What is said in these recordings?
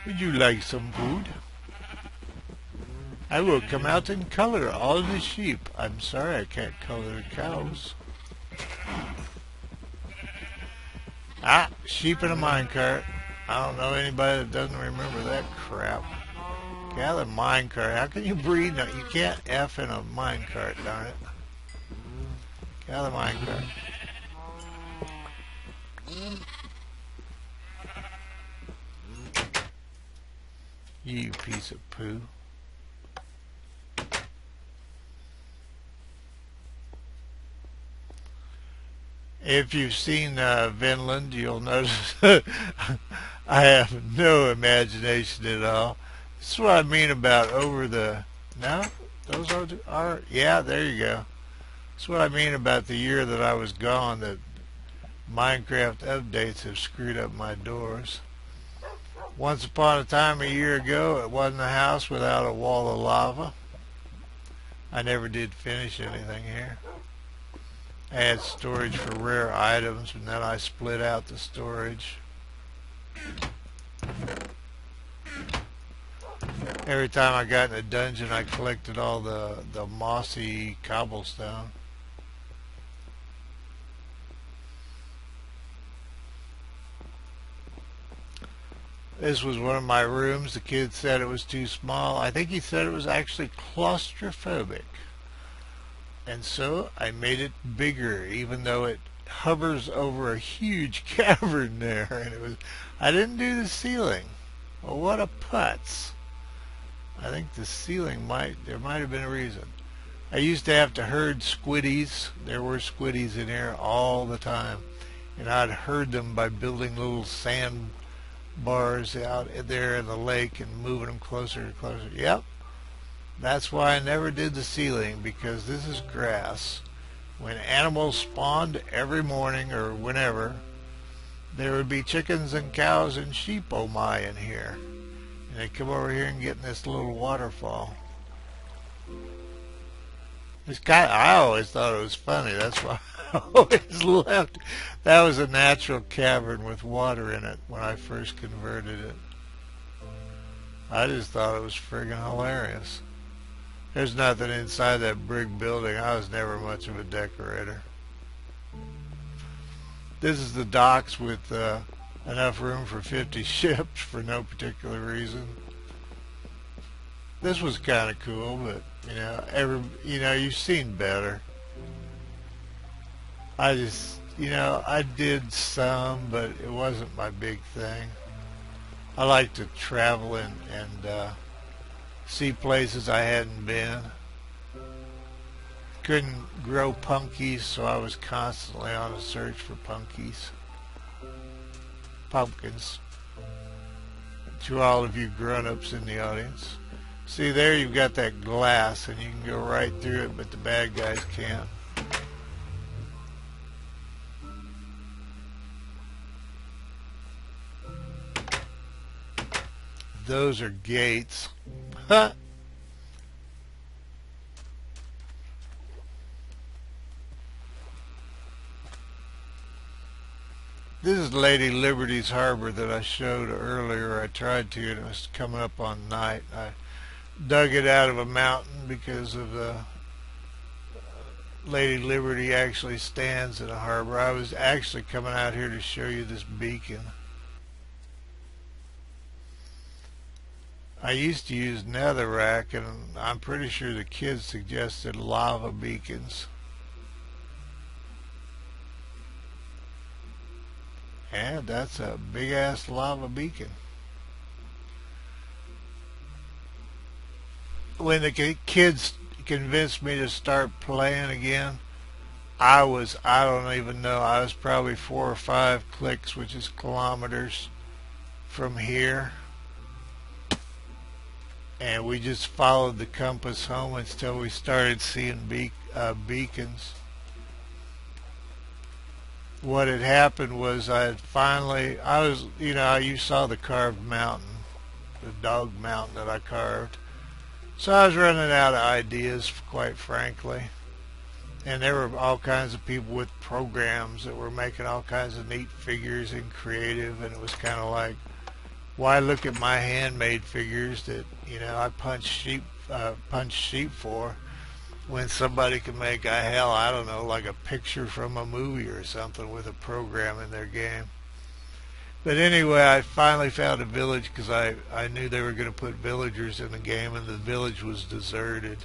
Would you like some food? I will come out and color all the sheep. I'm sorry I can't color the cows. Ah, sheep in a minecart. I don't know anybody that doesn't remember that crap. Gather minecart. How can you breed? No, you can't F in a minecart, darn it. Gather minecart. You piece of poo. If you've seen Vinland, you'll notice I have no imagination at all. This is what I mean about over the... No? Those are... Yeah, there you go. That's what I mean about the year that I was gone, that Minecraft updates have screwed up my doors. Once upon a time, a year ago, it wasn't a house without a wall of lava. I never did finish anything here. I had storage for rare items, and then I split out the storage. Every time I got in a dungeon, I collected all the mossy cobblestone. This was one of my rooms. The kid said it was too small. I think he said it was actually claustrophobic. And so I made it bigger, even though it hovers over a huge cavern there. And I didn't do the ceiling. Well, what a putz. I think the ceiling there might have been a reason. I used to have to herd squiddies. There were squiddies in here all the time. And I'd herd them by building little sand bars out there in the lake and moving them closer and closer. Yep. That's why I never did the ceiling, because this is grass. When animals spawned every morning or whenever, there would be chickens and cows and sheep, oh my, in here. And they'd come over here and get in this little waterfall. I always thought it was funny. That's why I always left. That was a natural cavern with water in it when I first converted it. I just thought it was friggin' hilarious. There's nothing inside that brick building. I was never much of a decorator. This is the docks with enough room for 50 ships for no particular reason. This was kind of cool, but you've seen better. I did some, but it wasn't my big thing. I like to travel and see places I hadn't been. Couldn't grow punkies, so I was constantly on a search for pumpkins. To all of you grown-ups in the audience. See there, you've got that glass, and you can go right through it, but the bad guys can't. Those are gates. Huh? This is Lady Liberty's harbor that I showed earlier. I tried to, and it was coming up on night. I dug it out of a mountain because of the Lady Liberty actually stands in a harbor. I was actually coming out here to show you this beacon. I used to use netherrack, and I'm pretty sure the kids suggested lava beacons. And that's a big-ass lava beacon. When the kids convinced me to start playing again, I don't even know, I was probably 4 or 5 clicks, which is kilometers, from here. And we just followed the compass home until we started seeing beacons. What had happened was you saw the carved mountain, the dog mountain that I carved. So I was running out of ideas, quite frankly. And there were all kinds of people with programs that were making all kinds of neat figures and creative, and it was kind of like, Why look at my handmade figures that I punch sheep for, when somebody can make I don't know, like a picture from a movie or something with a program in their game. But anyway, I finally found a village because I knew they were going to put villagers in the game, and the village was deserted.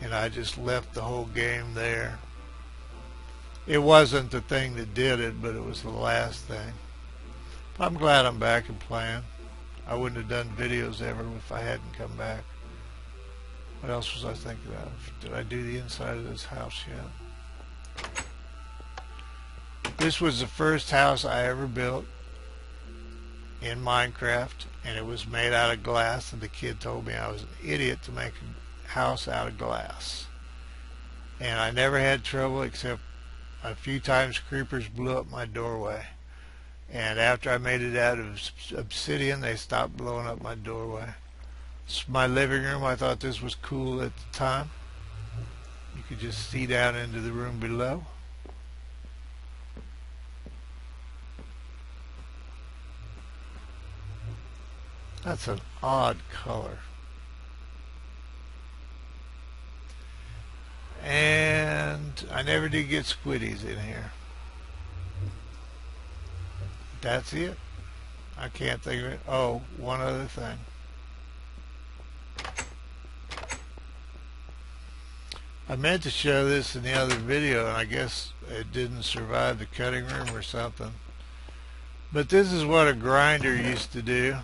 And I just left the whole game there. It wasn't the thing that did it, but it was the last thing. But I'm glad I'm back and playing. I wouldn't have done videos ever if I hadn't come back. What else was I thinking of? Did I do the inside of this house yet? This was the first house I ever built in Minecraft, and it was made out of glass, and the kid told me I was an idiot to make a house out of glass. And I never had trouble, except a few times creepers blew up my doorway. And after I made it out of obsidian, they stopped blowing up my doorway. It's my living room. I thought this was cool at the time. You could just see down into the room below. That's an odd color. And I never did get squiddies in here. That's it. I can't think of it. Oh, one other thing. I meant to show this in the other video, and I guess it didn't survive the cutting room or something. But this is what a grinder used to do.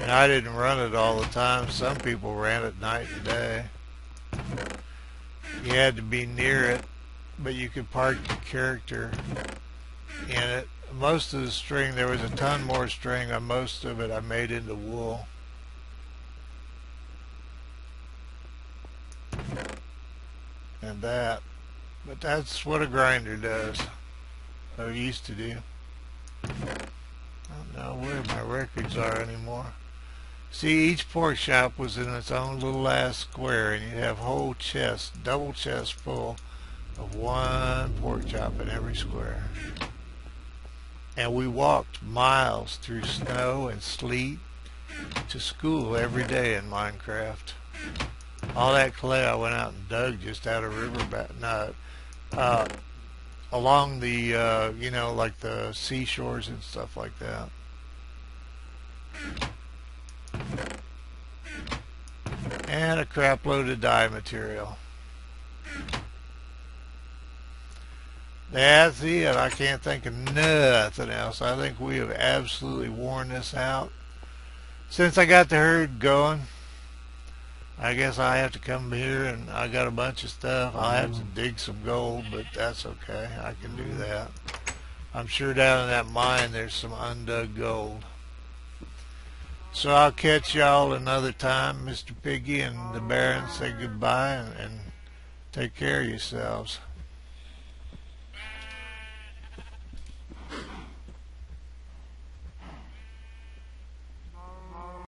And I didn't run it all the time. Some people ran it night and day. You had to be near it, but you could park your character in it. Most of the string, there was a ton more string on most of it I made into wool. And that. But that's what a grinder does. Or used to do. I don't know where my records are anymore. See, each pork chop was in its own little ass square, and you'd have whole chests, double chests full of one pork chop in every square. And we walked miles through snow and sleet to school every day in Minecraft. All that clay I went out and dug just out of along the, like the seashores and stuff like that. And a crap load of dye material. That's it. I can't think of nothing else. I think we have absolutely worn this out. Since I got the herd going, I guess I have to come here, and I got a bunch of stuff. I'll have to dig some gold, but that's okay. I can do that. I'm sure down in that mine there's some undug gold. So I'll catch y'all another time. Mr. Piggy and the Baron say goodbye, and take care of yourselves.